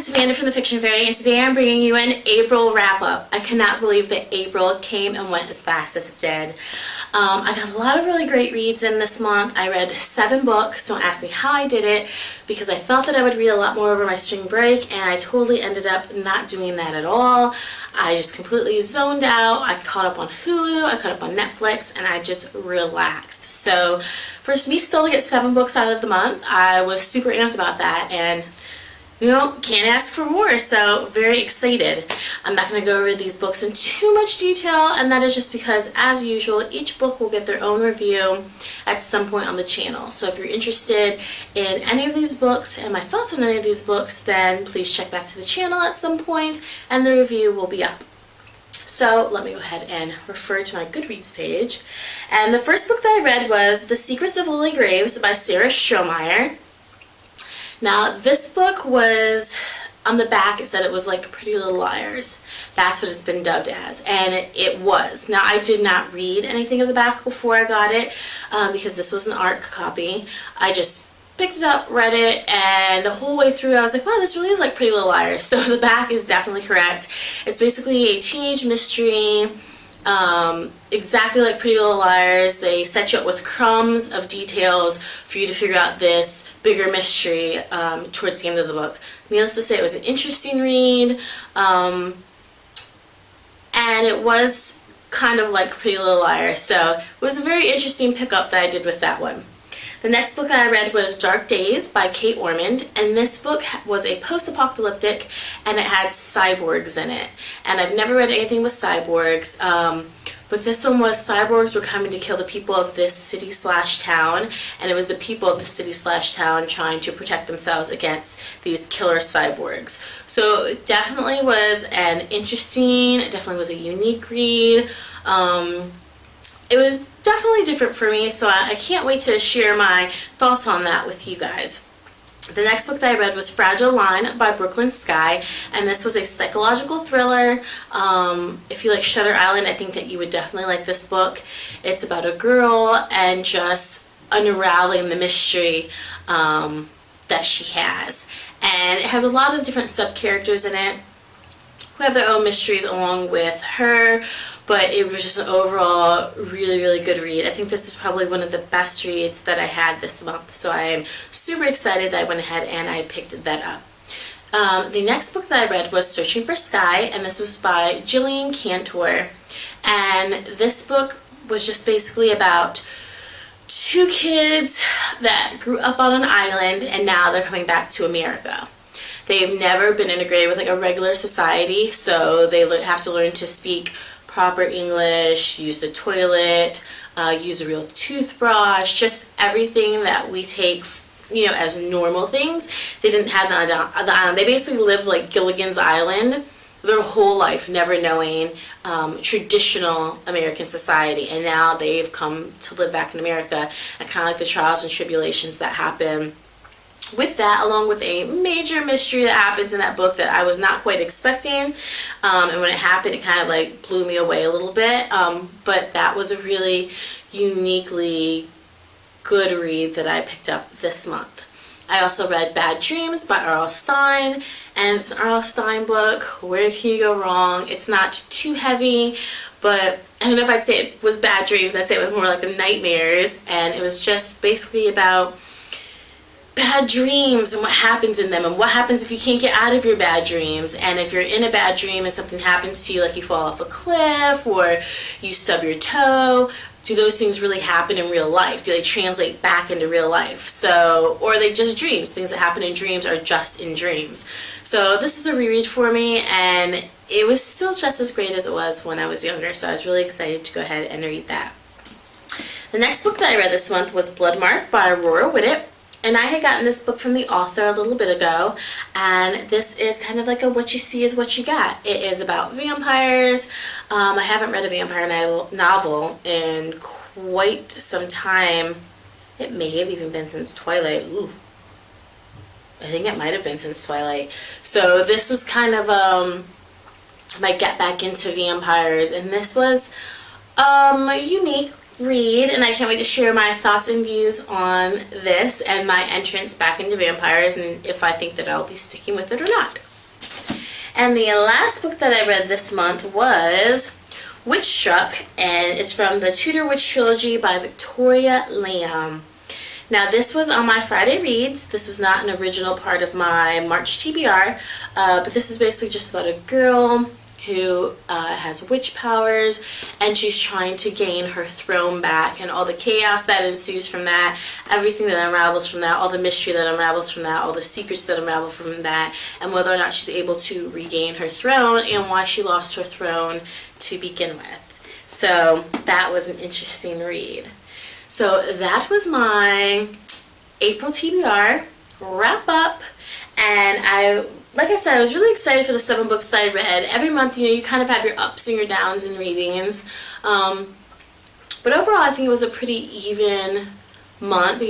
it's Amanda from the Fiction Fairy, and today I'm bringing you an April wrap-up. I cannot believe that April came and went as fast as it did. I got a lot of really great reads in this month. I read 7 books. Don't ask me how I did it, because I thought that I would read a lot more over my spring break, and I totally ended up not doing that at all. I just completely zoned out. I caught up on Hulu, I caught up on Netflix, and I just relaxed. So for me still to get 7 books out of the month, I was super amped about that, and you know, can't ask for more, so very excited. I'm not going to go over these books in too much detail, and that is just because, as usual, each book will get their own review at some point on the channel. So if you're interested in any of these books and my thoughts on any of these books, then please check back to the channel at some point, and the review will be up. So let me go ahead and refer to my Goodreads page. And the first book that I read was The Secrets of Lily Graves by Sarah Strohmeyer. Now, this book was, on the back, it said it was like Pretty Little Liars. That's what it's been dubbed as, and it was. Now, I did not read anything of the back before I got it, because this was an ARC copy. I just picked it up, read it, and the whole way through I was like, wow, this really is like Pretty Little Liars. So the back is definitely correct. It's basically a teenage mystery, exactly like Pretty Little Liars. They set you up with crumbs of details for you to figure out this bigger mystery towards the end of the book. Needless to say, it was an interesting read, and it was kind of like Pretty Little Liars, so it was a very interesting pickup that I did with that one. The next book that I read was Dark Days by Kate Ormond, and this book was a post-apocalyptic, and it had cyborgs in it. And I've never read anything with cyborgs, but this one was cyborgs were coming to kill the people of this city/town, and it was the people of the city/town trying to protect themselves against these killer cyborgs. So it definitely was an interesting, it definitely was a unique read. It was definitely different for me, so I can't wait to share my thoughts on that with you guys. The next book that I read was Fragile Line by Skye, and this was a psychological thriller. If you like Shutter Island, I think that you would definitely like this book. It's about a girl and just unraveling the mystery that she has. And it has a lot of different sub-characters in it who have their own mysteries along with her, but it was just an overall really, really good read. I think this is probably one of the best reads that I had this month, so I am super excited that I went ahead and I picked that up. The next book that I read was Searching for Skye, and this was by Gillian Cantor, and this book was just basically about 2 kids that grew up on an island and now they're coming back to America. They've never been integrated with like a regular society, so they have to learn to speak proper English, use the toilet, use a real toothbrush, just everything that we take, you know, as normal things. They didn't have that on the island. They basically lived like Gilligan's Island their whole life, never knowing traditional American society, and now they've come to live back in America, and kind of like the trials and tribulations that happen with that, along with a major mystery that happens in that book that I was not quite expecting, and when it happened it kind of like blew me away a little bit, but that was a really uniquely good read that I picked up this month. I also read Bad Dreams by R.L. Stine, and it's an R.L. Stine book. Where can you go wrong? It's not too heavy, but I don't know if I'd say it was bad dreams. I'd say it was more like the nightmares, and it was just basically about bad dreams and what happens in them, and what happens if you can't get out of your bad dreams, and if you're in a bad dream and something happens to you, like you fall off a cliff or you stub your toe. Do those things really happen in real life? Do they translate back into real life? So, or are they just dreams? Things that happen in dreams are just in dreams. So this was a reread for me, and it was still just as great as it was when I was younger, so I was really excited to go ahead and read that. The next book that I read this month was Bloodmark by Aurora Whittet. And I had gotten this book from the author a little bit ago, and this is kind of like a what you see is what you got. It is about vampires. I haven't read a vampire novel in quite some time. It may have even been since Twilight. Ooh. I think it might have been since Twilight. So this was kind of my get back into vampires, and this was unique read, and I can't wait to share my thoughts and views on this and my entrance back into vampires, and if I think that I'll be sticking with it or not. And the last book that I read this month was Witchstruck, and it's from the Tudor Witch Trilogy by Victoria Lamb. Now this was on my Friday Reads. This was not an original part of my March TBR, but this is basically just about a girl who has witch powers, and she's trying to gain her throne back, and all the chaos that ensues from that, everything that unravels from that, all the mystery that unravels from that, all the secrets that unravel from that, and whether or not she's able to regain her throne and why she lost her throne to begin with. So that was an interesting read. So that was my April TBR wrap up, and like I said, I was really excited for the 7 books that I read. Every month, you kind of have your ups and your downs in readings. But overall, I think it was a pretty even month,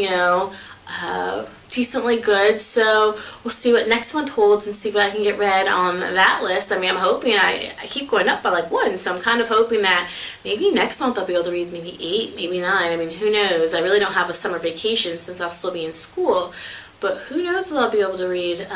decently good. So we'll see what next month holds and see what I can get read on that list. I mean, I'm hoping, I keep going up by like 1, so I'm kind of hoping that maybe next month I'll be able to read maybe 8, maybe 9. I mean, who knows? I really don't have a summer vacation since I'll still be in school. But who knows what I'll be able to read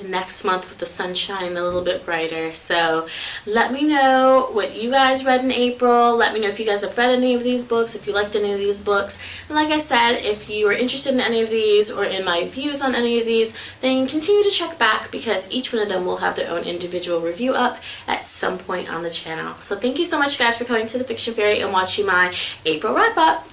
next month with the sun shining a little bit brighter. So let me know what you guys read in April. Let me know if you guys have read any of these books, if you liked any of these books. And like I said, if you are interested in any of these or in my views on any of these, then continue to check back, because each one of them will have their own individual review up at some point on the channel. So thank you so much, guys, for coming to the Fiction Fairy and watching my April wrap up.